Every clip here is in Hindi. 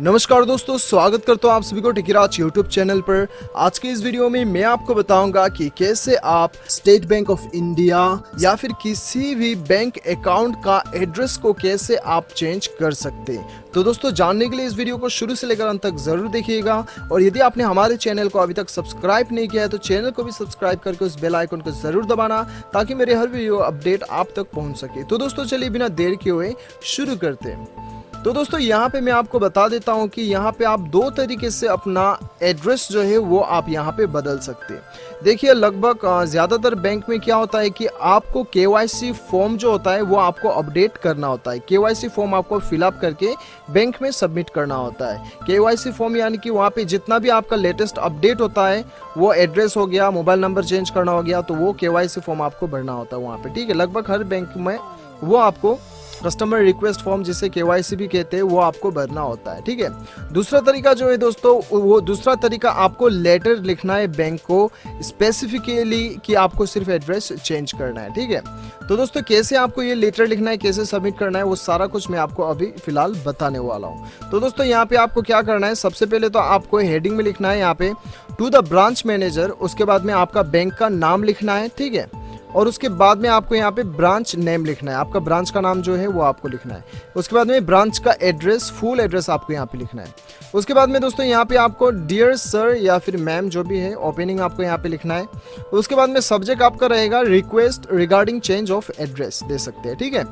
नमस्कार दोस्तों, स्वागत करता हूँ आप सभी को टिकिराज यूट्यूब चैनल पर। आज के इस वीडियो में मैं आपको बताऊंगा कि कैसे आप स्टेट बैंक ऑफ इंडिया या फिर किसी भी बैंक अकाउंट का एड्रेस को कैसे आप चेंज कर सकते हैं। तो दोस्तों, जानने के लिए इस वीडियो को शुरू से लेकर अंत तक जरूर देखिएगा। और यदि आपने हमारे चैनल को अभी तक सब्सक्राइब नहीं किया है तो चैनल को भी सब्सक्राइब करके उस बेल आइकन को जरूर दबाना, ताकि मेरे हर वीडियो अपडेट आप तक पहुंच सके। तो दोस्तों, चलिए बिना देर किए हुए शुरू करते हैं। तो दोस्तों, यहाँ पे मैं आपको बता देता हूँ कि यहाँ पे आप दो तरीके से अपना एड्रेस जो है वो आप यहाँ पे बदल सकते हैं। देखिए, लगभग ज़्यादातर बैंक में क्या होता है कि आपको केवाईसी फॉर्म जो होता है वो आपको अपडेट करना होता है। केवाईसी फॉर्म आपको फिलअप करके बैंक में सबमिट करना होता है। केवाईसी फॉर्म यानी कि वहाँ पे जितना भी आपका लेटेस्ट अपडेट होता है, वो एड्रेस हो गया, मोबाइल नंबर चेंज करना हो गया, तो वो केवाईसी फॉर्म आपको भरना होता है वहाँ पे। ठीक है, लगभग हर बैंक में वो आपको कस्टमर रिक्वेस्ट फॉर्म, जिसे केवाईसी भी कहते हैं, वो आपको भरना होता है। ठीक है, दूसरा तरीका जो है दोस्तों, वो दूसरा तरीका आपको लेटर लिखना है बैंक को स्पेसिफिकली कि आपको सिर्फ एड्रेस चेंज करना है। ठीक है, तो दोस्तों कैसे आपको ये लेटर लिखना है, कैसे सबमिट करना है, वो सारा कुछ मैं आपको अभी फिलहाल बताने वाला हूँ। तो दोस्तों, यहाँ पे आपको क्या करना है, सबसे पहले तो आपको हेडिंग में लिखना है यहाँ पे टू द ब्रांच मैनेजर। उसके बाद में आपका बैंक का नाम लिखना है। ठीक है, और उसके बाद में आपको यहाँ पे ब्रांच नेम लिखना है, आपका ब्रांच का नाम जो है वो आपको लिखना है। उसके बाद में ब्रांच का एड्रेस, फुल एड्रेस आपको यहाँ पे लिखना है। उसके बाद में दोस्तों यहाँ पे आपको डियर सर या फिर मैम जो भी है, ओपनिंग आपको यहाँ पे लिखना है। उसके बाद में सब्जेक्ट आपका रहेगा request regarding change of address, दे सकते हैं। ठीक है,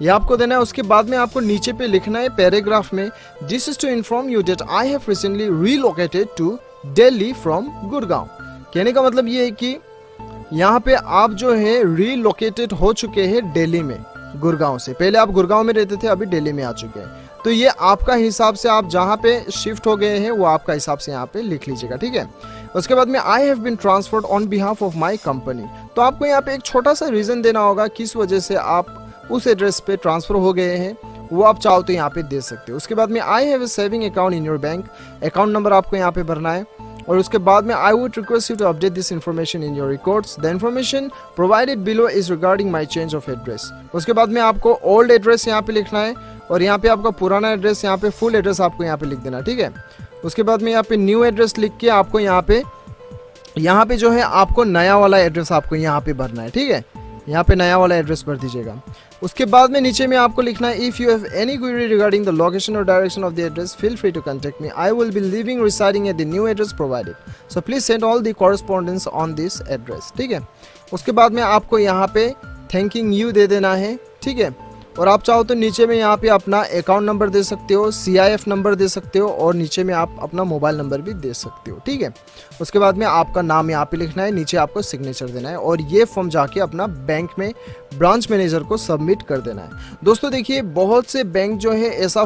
ये आपको देना है। उसके बाद में आपको नीचे पे लिखना है पैराग्राफ में, this is to inform you that I have recently relocated to Delhi from Gurgaon. कहने का मतलब ये है कि यहाँ पे आप जो है रीलोकेटेड हो चुके हैं दिल्ली में, गुड़गांव से। पहले आप गुड़गांव में रहते थे, अभी दिल्ली में आ चुके हैं। तो ये आपका हिसाब से आप जहाँ पे शिफ्ट हो गए हैं वो आपका हिसाब से यहाँ पे लिख लीजिएगा। ठीक है, उसके बाद में I have been transferred on behalf of my company. तो आपको यहाँ पे एक छोटा सा रीजन देना होगा किस वजह से आप उस एड्रेस पे ट्रांसफर हो गए हैं, वो आप चाहो तो यहाँ पे दे सकते हो। उसके बाद में I have a saving account in your bank, account number आपको यहाँ पे भरना है। और उसके बाद में I would request you to update this information in your records. The information provided below is regarding my change of address. उसके बाद में आपको ओल्ड एड्रेस यहाँ पे लिखना है, और यहाँ पे आपका पुराना एड्रेस, यहाँ पे फुल एड्रेस आपको यहाँ पे लिख देना। ठीक है, उसके बाद में यहाँ पे न्यू एड्रेस लिख के आपको यहाँ पे जो है आपको नया वाला एड्रेस आपको यहाँ पे भरना है। ठीक है, यहाँ पे नया वाला एड्रेस भर दीजिएगा। उसके बाद में नीचे में आपको लिखना है, if you have any query regarding the location और direction of the address feel free to contact me, I will be living residing at the new address provided, so please send all the correspondence on this address. ठीक है, उसके बाद में आपको यहाँ पे थैंकिंग यू दे देना है। ठीक है, और आप चाहो तो नीचे में यहाँ पे अपना अकाउंट नंबर दे सकते हो, CIF नंबर दे सकते हो, और नीचे में आप अपना मोबाइल नंबर भी दे सकते हो। ठीक है, उसके बाद में आपका नाम यहाँ पे लिखना है, नीचे आपको सिग्नेचर देना है, और ये फॉर्म जाके अपना बैंक में ब्रांच मैनेजर को सबमिट कर देना है। दोस्तों देखिए, बहुत से बैंक जो है ऐसा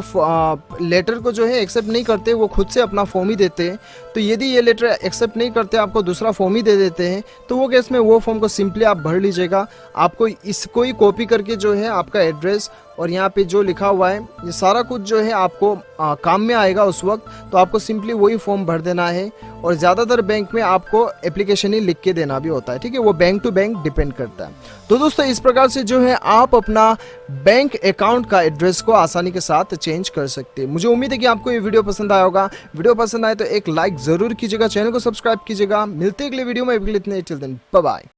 लेटर को जो है एक्सेप्ट नहीं करते, वो खुद से अपना फॉर्म ही देते हैं। तो यदि ये लेटर एक्सेप्ट नहीं करते, आपको दूसरा फॉर्म ही दे देते हैं, तो वो केस में वो फॉर्म को सिंपली आप भर लीजिएगा। आपको इसको ही कॉपी करके जो है आपका एड्रेस और यहाँ पे जो लिखा हुआ है, ये सारा कुछ जो है आपको काम में आएगा उस वक्त। तो आपको सिंपली वही फॉर्म भर देना है, और ज़्यादातर बैंक में आपको एप्लीकेशन ही लिख के देना भी होता है। ठीक है, वो बैंक टू बैंक डिपेंड करता है। तो दोस्तों, इस प्रकार से जो है आप अपना बैंक अकाउंट का एड्रेस को आसानी के साथ चेंज कर सकते हैं। मुझे उम्मीद है कि आपको ये वीडियो पसंद आया होगा। वीडियो पसंद आए तो एक लाइक ज़रूर कीजिएगा, चैनल को सब्सक्राइब कीजिएगा। मिलते हैं अगले वीडियो में, इतने, टिल देन बाय बाय।